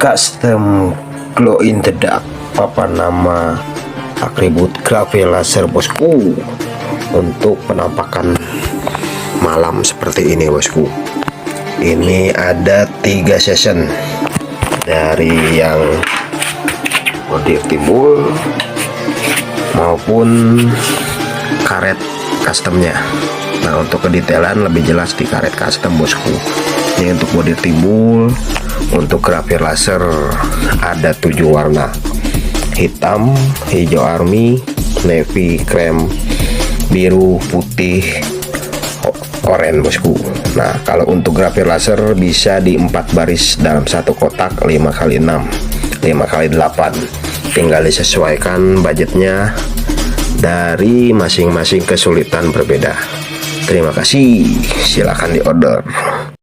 custom glow in the dark papan nama atribut grafir laser bosku, untuk penampakan malam seperti ini bosku. Ini ada 3 season, dari yang body timbul maupun karet customnya. Nah, untuk kedetailan lebih jelas di karet custom bosku. Ini untuk body timbul. Untuk grafir laser ada 7 warna: hitam, hijau army, navy, krem, biru, putih, oranye bosku. Nah, kalau untuk grafir laser bisa di 4 baris dalam satu kotak, 5x6, 5x8. Tinggal disesuaikan budgetnya dari masing-masing kesulitan berbeda. Terima kasih, silakan diorder.